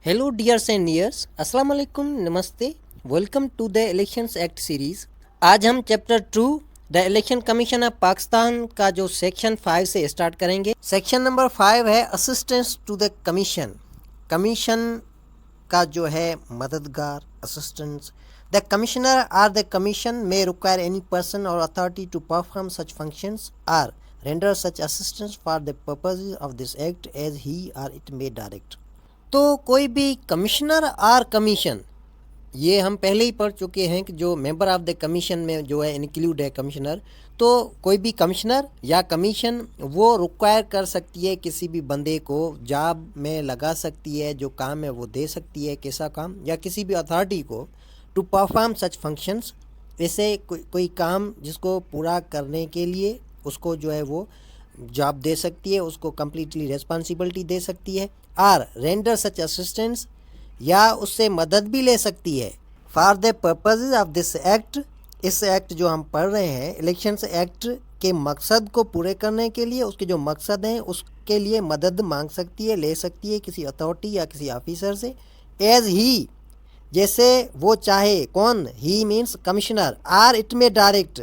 Hello dears and dears, अस्सलाम वालेकुम, नमस्ते। Welcome to the elections act series. आज हम chapter 2 the election commission of Pakistan का जो सेक्शन 5 से स्टार्ट करेंगे। सेक्शन नंबर 5 है assistance to the commission. Commission का जो है मददगार, assistance. The commissioner or the commission में require any person or authority to perform such functions or render such assistance for the purposes of this act as he or it may direct. तो कोई भी commissioner और commission, ये हम पहले ही पढ़ चुके हैं कि जो मेंबर ऑफ द कमीशन में जो है इंक्लूड है कमिश्नर। तो कोई भी कमिश्नर या कमीशन वो रिक्वायर कर सकती है, किसी भी बंदे को जॉब में लगा सकती है, जो काम है वो दे सकती है, कैसा काम, या किसी भी अथॉरिटी को टू परफॉर्म सच फंक्शंस, ऐसे कोई काम जिसको पूरा करने के लिए उसको जो है वो जॉब दे सकती है, उसको कम्प्लीटली रिस्पॉन्सिबिलिटी दे सकती है। आर रेंडर सच असिस्टेंस, या उससे मदद भी ले सकती है। For the purposes of this act, इस एक्ट जो हम पढ़ रहे हैं इलेक्शंस एक्ट के मकसद को पूरे करने के लिए, उसके जो मकसद हैं उसके लिए मदद मांग सकती है, ले सकती है किसी अथॉरिटी या किसी ऑफिसर से। एज ही, जैसे वो चाहे। कौन? ही मीन्स कमिश्नर। आर इट में डायरेक्ट,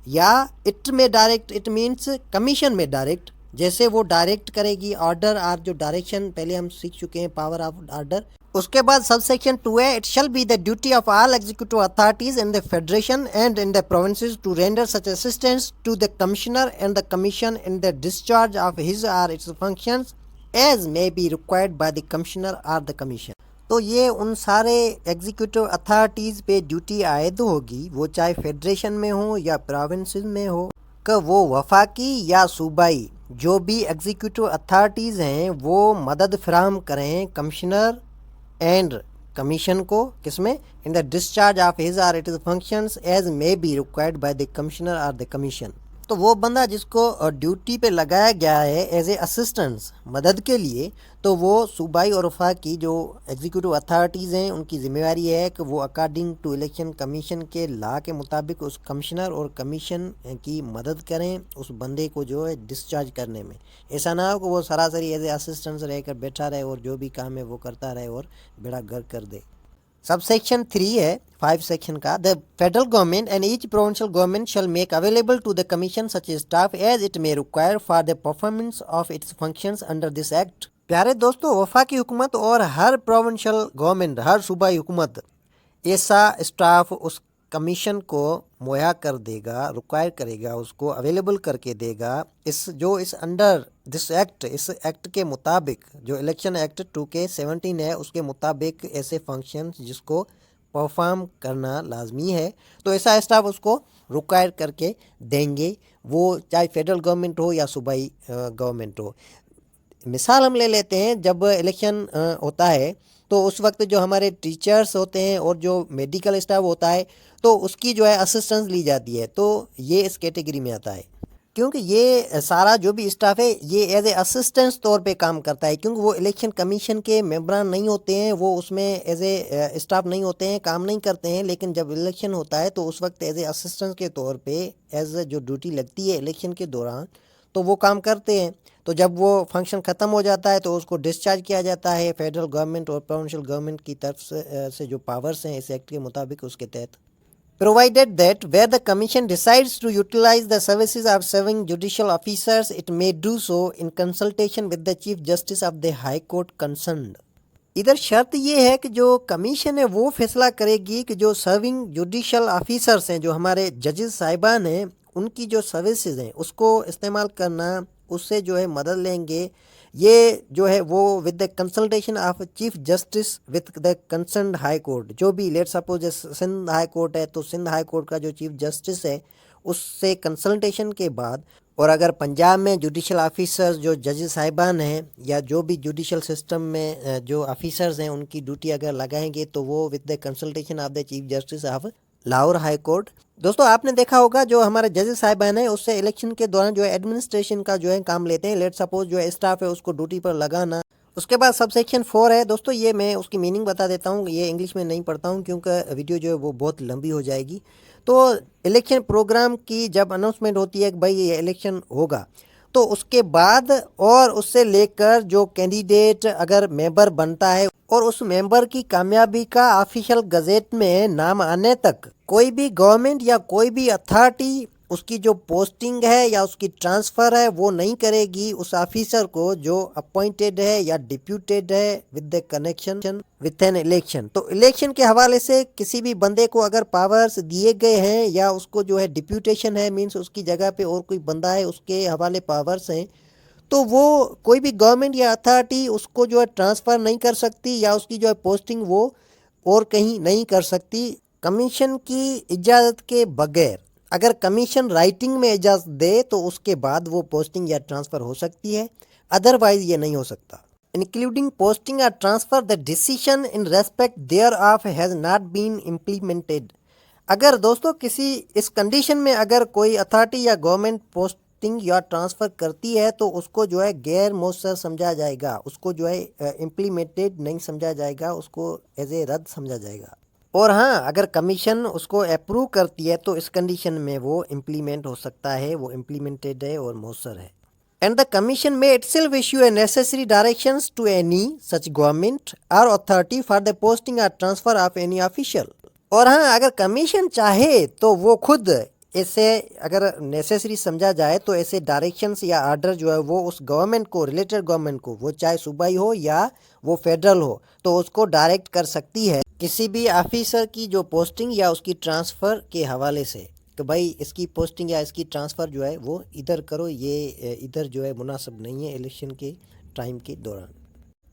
या इट में डायरेक्ट, इट मीन्स कमीशन में डायरेक्ट, जैसे वो डायरेक्ट करेगी। ऑर्डर आर जो डायरेक्शन पहले हम सीख चुके हैं, पावर ऑफ ऑर्डर। उसके बाद सब सेक्शन 2 है, it shall be the duty of all executive authorities in the federation and in the provinces to render such assistance to the commissioner and the commission in the discharge of his or its functions as may be required by the commissioner or the commission. तो ये उन सारे executive authorities पे duty आयद होगी, वो चाहे federation में हो या प्रोविंस में हो, कि वो वफाकी या सूबाई जो भी एग्जीक्यूटिव अथॉरिटीज़ हैं वो मदद फराहम करें कमिश्नर एंड कमीशन को, किसमें? In the discharge of his or it functions as may be required by the commissioner or the commission. तो वो बंदा जिसको ड्यूटी पे लगाया गया है एज ए असिस्टेंस, मदद के लिए, तो वो सूबाई और वफाकी जो एग्जीक्यूटिव अथॉरिटीज़ हैं उनकी ज़िम्मेवारी है कि वो अकॉर्डिंग टू इलेक्शन कमीशन के लॉ के मुताबिक उस कमिश्नर और कमीशन की मदद करें उस बंदे को जो है डिस्चार्ज करने में। ऐसा ना हो कि वो सरासरी एज ए असिस्टेंस रहकर बैठा रहे और जो भी काम है वो करता रहे और बेड़ा गर्क कर दे। सब सेक्शन 3 है 5 सेक्शन का। The federal government and each provincial government shall make available to the commission such staff as it may require for the performance of its functions under this act. प्यारे दोस्तों, वफाकी हुकूमत और हर provincial government, हर सूबाई हुकूमत ऐसा staff उस commission को मुहैया कर देगा, रिक्वायर करेगा, उसको अवेलेबल करके देगा। इस अंडर दिस एक्ट, इस एक्ट के मुताबिक, जो इलेक्शन एक्ट 2K17 है उसके मुताबिक ऐसे फंक्शंस जिसको परफॉर्म करना लाजमी है, तो ऐसा स्टाफ उसको रिक्वायर करके देंगे, वो चाहे फेडरल गवर्नमेंट हो या सूबाई गवर्नमेंट हो। मिसाल हम ले लेते हैं, जब इलेक्शन होता है तो उस वक्त जो हमारे टीचर्स होते हैं और जो मेडिकल स्टाफ होता है तो उसकी जो है असिस्टेंस ली जाती है, तो ये इस कैटेगरी में आता है। क्योंकि ये सारा जो भी स्टाफ है ये एज ए असिस्टेंस तौर पे काम करता है, क्योंकि वो इलेक्शन कमीशन के मेंबरान नहीं होते हैं, वो उसमें एज ए स्टाफ नहीं होते हैं, काम नहीं करते हैं। लेकिन जब इलेक्शन होता है तो उस वक्त एज ए असिस्टेंस के तौर पे एज जो ड्यूटी लगती है इलेक्शन के दौरान तो वो काम करते हैं। तो जब वो फंक्शन ख़त्म हो जाता है तो उसको डिस्चार्ज किया जाता है फेडरल गवर्नमेंट और प्रोविंशियल गवर्नमेंट की तरफ से जो पावर्स हैं इस एक्ट के मुताबिक उसके तहत। Provided that where the commission decides to utilize the services of serving judicial officers, it may do so in consultation with the Chief Justice of the High Court concerned. इधर शर्त ये है कि जो कमीशन है वो फैसला करेगी कि जो सर्विंग जुडिशल ऑफिसर्स हैं, जो हमारे जजेस साहिबान हैं, उनकी जो सर्विसेज हैं उसको इस्तेमाल करना, उससे जो है मदद लेंगे। ये जो है वो with the consultation of chief justice with the concerned high court. जो भी let suppose Sindh high court है तो सिंध हाई कोर्ट का जो चीफ जस्टिस है उससे कंसल्टेशन के बाद, और अगर पंजाब में जुडिशल ऑफिसर्स जो जजेस साहिबान हैं या जो भी जुडिशल सिस्टम में जो ऑफिसर्स हैं उनकी ड्यूटी अगर लगाएंगे तो वो with the consultation of the chief justice of Lahore high court. दोस्तों आपने देखा होगा जो हमारे जजेस साहिबान है उससे इलेक्शन के दौरान जो है एडमिनिस्ट्रेशन का जो है काम लेते हैं। लेट सपोज जो है स्टाफ है उसको ड्यूटी पर लगाना। उसके बाद सब सेक्शन 4 है दोस्तों, ये मैं उसकी मीनिंग बता देता हूँ, ये इंग्लिश में नहीं पढ़ता हूँ क्योंकि वीडियो जो है वो बहुत लंबी हो जाएगी। तो इलेक्शन प्रोग्राम की जब अनाउंसमेंट होती है कि भाई ये इलेक्शन होगा, तो उसके बाद और उससे लेकर जो कैंडिडेट अगर मेंबर बनता है और उस मेंबर की कामयाबी का ऑफिशियल गजेट में नाम आने तक कोई भी गवर्नमेंट या कोई भी अथॉरिटी उसकी जो पोस्टिंग है या उसकी ट्रांसफ़र है वो नहीं करेगी उस ऑफिसर को जो अपॉइंटेड है या डिप्यूटेड है with the connection with an election. तो इलेक्शन के हवाले से किसी भी बंदे को अगर पावर्स दिए गए हैं या उसको जो है डिप्यूटेशन है, मीन्स उसकी जगह पे और कोई बंदा है उसके हवाले पावर्स हैं, तो वो कोई भी गवर्नमेंट या अथॉरिटी उसको जो है ट्रांसफ़र नहीं कर सकती या उसकी जो है पोस्टिंग वो और कहीं नहीं कर सकती कमीशन की इजाज़त के बगैर। अगर कमीशन राइटिंग में इजाज़त दे तो उसके बाद वो पोस्टिंग या ट्रांसफ़र हो सकती है, अदरवाइज़ ये नहीं हो सकता। इंक्लूडिंग पोस्टिंग और transfer the decision in respect thereof has not been implemented. अगर दोस्तों किसी इस कंडीशन में अगर कोई अथॉरिटी या गवर्नमेंट पोस्टिंग या ट्रांसफ़र करती है तो उसको जो है गैर मौसर समझा जाएगा, उसको जो है इम्प्लीमेंटेड नहीं समझा जाएगा, उसको एज ए रद्द समझा जाएगा। और हाँ, अगर कमीशन उसको अप्रूव करती है तो इस कंडीशन में वो इम्प्लीमेंट हो सकता है, वो इम्प्लीमेंटेड है और मौसर है। And the commission may itself issue a necessary directions to any such government or authority for the posting or transfer of any official। और हाँ, अगर कमीशन चाहे तो वो खुद ऐसे अगर नेसेसरी समझा जाए तो ऐसे डायरेक्शंस या आर्डर जो है वो उस गवर्नमेंट को, रिलेटेड गवर्नमेंट को, वो चाहे सूबाई हो या वो फेडरल हो, तो उसको डायरेक्ट कर सकती है किसी भी ऑफिसर की जो पोस्टिंग या उसकी ट्रांसफ़र के हवाले से कि भाई इसकी पोस्टिंग या इसकी ट्रांसफ़र जो है वो इधर करो, ये इधर जो है मुनासिब नहीं है इलेक्शन के टाइम के दौरान।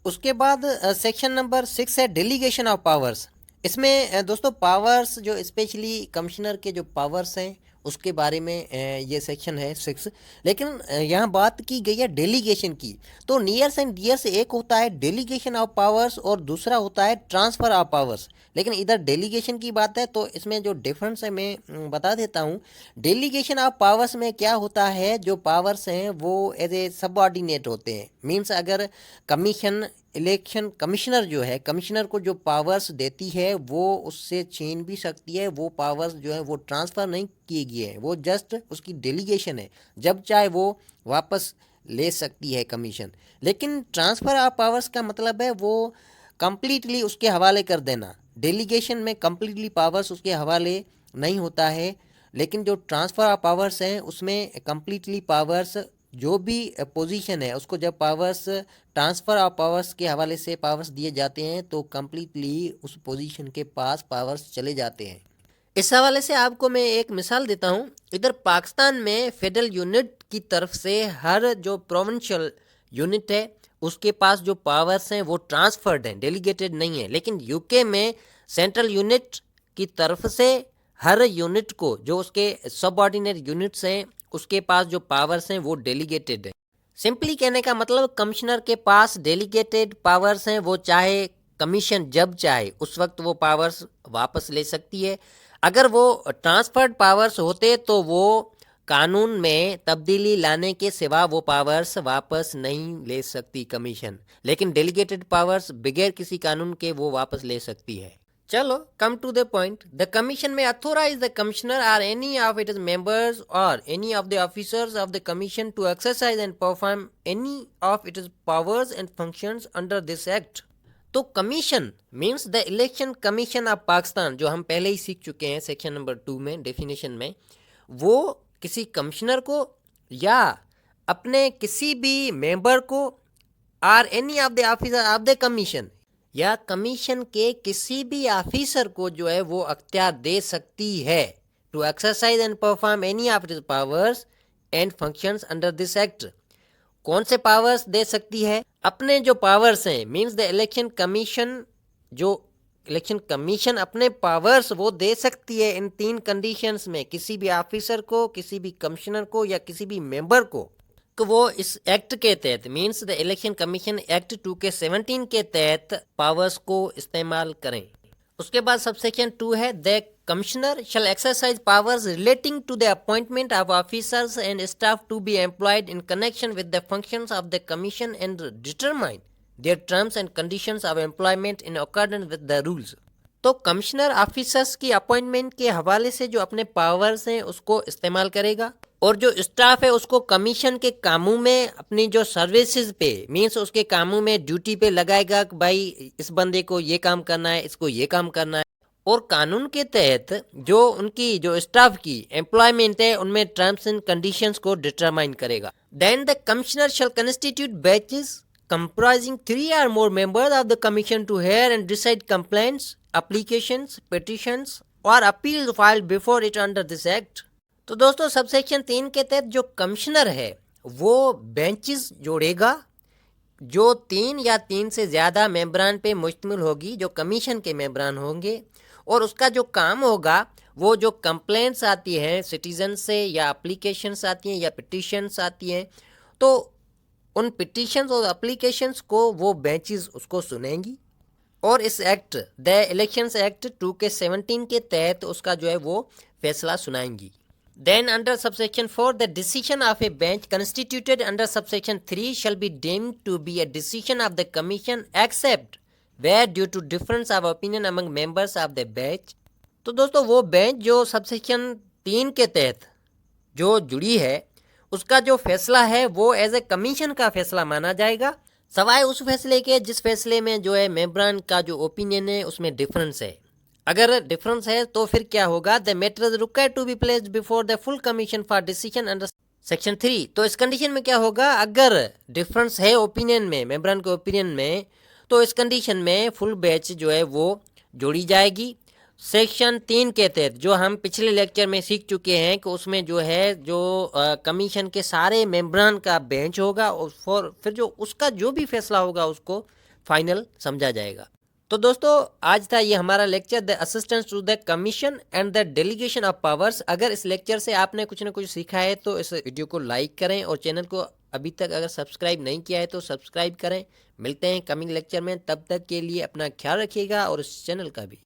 उसके बाद सेक्शन नंबर 6 है डेलीगेशन ऑफ पावर्स। इसमें दोस्तों पावर्स जो स्पेशली कमिश्नर के जो पावर्स हैं उसके बारे में ये सेक्शन है 6। लेकिन यहाँ बात की गई है डेलीगेशन की। तो नियर्स एंड डियर्स एक होता है डेलीगेशन ऑफ पावर्स और दूसरा होता है ट्रांसफ़र ऑफ पावर्स। लेकिन इधर डेलीगेशन की बात है तो इसमें जो डिफरेंस है मैं बता देता हूँ। डेलीगेशन ऑफ पावर्स में क्या होता है, जो पावर्स हैं वो एज ए सबऑर्डिनेट होते हैं। मीन्स अगर कमीशन इलेक्शन कमिश्नर जो है, कमिश्नर को जो पावर्स देती है वो उससे छीन भी सकती है, वो पावर्स जो है वो ट्रांसफ़र नहीं किए गए हैं, वो जस्ट उसकी डेलीगेशन है, जब चाहे वो वापस ले सकती है कमीशन। लेकिन ट्रांसफ़र ऑफ पावर्स का मतलब है वो कंप्लीटली उसके हवाले कर देना। डेलीगेशन में कंप्लीटली पावर्स उसके हवाले नहीं होता है, लेकिन जो ट्रांसफ़र ऑफ पावर्स हैं उसमें कंप्लीटली पावर्स जो भी पोजीशन है उसको जब पावर्स ट्रांसफ़र ऑफ पावर्स के हवाले से पावर्स दिए जाते हैं तो कंप्लीटली उस पोजीशन के पास पावर्स चले जाते हैं। इस हवाले से आपको मैं एक मिसाल देता हूँ। इधर पाकिस्तान में फेडरल यूनिट की तरफ से हर जो प्रोविंशियल यूनिट है उसके पास जो पावर्स हैं वो ट्रांसफर्ड हैं, डेलीगेटेड नहीं है। लेकिन यूके में सेंट्रल यूनिट की तरफ से हर यूनिट को जो उसके सबऑर्डिनेट यूनिट्स हैं उसके पास जो पावर्स हैं वो डेलीगेटेड है। सिंपली कहने का मतलब कमिश्नर के पास डेलीगेटेड पावर्स हैं, वो चाहे कमीशन जब चाहे उस वक्त वो पावर्स वापस ले सकती है। अगर वो ट्रांसफर्ड पावर्स होते तो वो कानून में तब्दीली लाने के सिवा वो पावर्स वापस नहीं ले सकती कमीशन। लेकिन डेलीगेटेड पावर्स बगैर किसी कानून के वो वापस ले सकती है। चलो come to the point. The commission may authorize the commissioner or any of its members or any of the officers of the commission to exercise and perform any of its powers and functions under this act. तो commission means the election commission of Pakistan, जो हम पहले ही सीख चुके हैं section number 2 में definition में, वो किसी कमिश्नर को या अपने किसी भी मेंबर को or any of the officer of the commission या कमीशन के किसी भी ऑफिसर को जो है वो अख्तियार दे सकती है to exercise and perform any of its powers and functions under this act. कौन से पावर्स दे सकती है? अपने जो पावर्स हैं मींस द इलेक्शन कमीशन, जो इलेक्शन कमीशन अपने पावर्स वो दे सकती है इन 3 कंडीशंस में, किसी भी ऑफिसर को, किसी भी कमिश्नर को या किसी भी मेंबर को, कि वो इस एक्ट के तहत means the election commission act 2K17 के तहत पावर्स को इस्तेमाल करें। उसके बाद सबसेक्शन 2 है the commissioner shall exercise powers relating to the appointment of officers and staff to be employed in connection with the functions of the commission and determine their terms and conditions of employment in accordance with the rules. तो commissioner officers की appointment के हवाले से जो अपने powers हैं उसको इस्तेमाल करेगा और जो स्टाफ है उसको कमीशन के कामों में अपनी जो सर्विसेज पे मीन्स उसके कामों में ड्यूटी पे लगाएगा कि भाई इस बंदे को ये काम करना है, इसको ये काम करना है। और कानून के तहत जो उनकी जो स्टाफ की एम्प्लॉयमेंट है उनमें टर्म्स एंड कंडीशंस को डिटरमाइन करेगा। Then the commissioner shall constitute benches comprising 3 or more members of the commission to hear and decide complaints, applications, petitions or appeals filed before it under this act। तो दोस्तों subsection 3 के तहत जो commissioner है वो benches जोड़ेगा जो 3 या 3 से ज़्यादा मेंबरान पे मुश्तमिल होगी, जो कमीशन के मेंबरान होंगे। और उसका जो काम होगा वो जो कंप्लेंट्स आती हैं सिटीजन से या एप्लीकेशंस आती हैं या पिटिशंस आती हैं, तो उन पिटिशंस और एप्लीकेशंस को वो बेंचेस उसको सुनेंगी। और इस एक्ट द इलेक्शंस एक्ट 2 के 17 के तहत उसका जो है वो फैसला सुनाएंगी। Then under subsection 4 the decision of a bench constituted under subsection 3 shall be deemed to be a decision of the commission except where due to difference of opinion among members of the bench. तो दोस्तों वो bench जो subsection 3 के तहत जो जुड़ी है उसका जो फैसला है वो एज ए कमीशन का फैसला माना जाएगा, सवाए उस फैसले के जिस फैसले में जो है मेंबरान का जो ओपिनियन है उसमें डिफरेंस है। अगर डिफरेंस है तो फिर क्या होगा, the matter is required to be placed before the full commission for decision under section 3। तो इस कंडीशन में क्या होगा, अगर डिफरेंस है ओपिनियन में, मेंबरान के ओपिनियन में, तो इस कंडीशन में फुल बैच जो है वो जोड़ी जाएगी। सेक्शन 3 के तहत जो हम पिछले लेक्चर में सीख चुके हैं कि उसमें जो है जो कमीशन के सारे मेंबरान का बेंच होगा और फिर जो उसका जो भी फैसला होगा उसको फाइनल समझा जाएगा। तो दोस्तों आज था ये हमारा lecture the assistance to the commission and the delegation of powers. अगर इस लेक्चर से आपने कुछ ना कुछ सीखा है तो इस वीडियो को लाइक करें और चैनल को अभी तक अगर सब्सक्राइब नहीं किया है तो सब्सक्राइब करें। मिलते हैं कमिंग लेक्चर में, तब तक के लिए अपना ख्याल रखिएगा और इस चैनल का भी।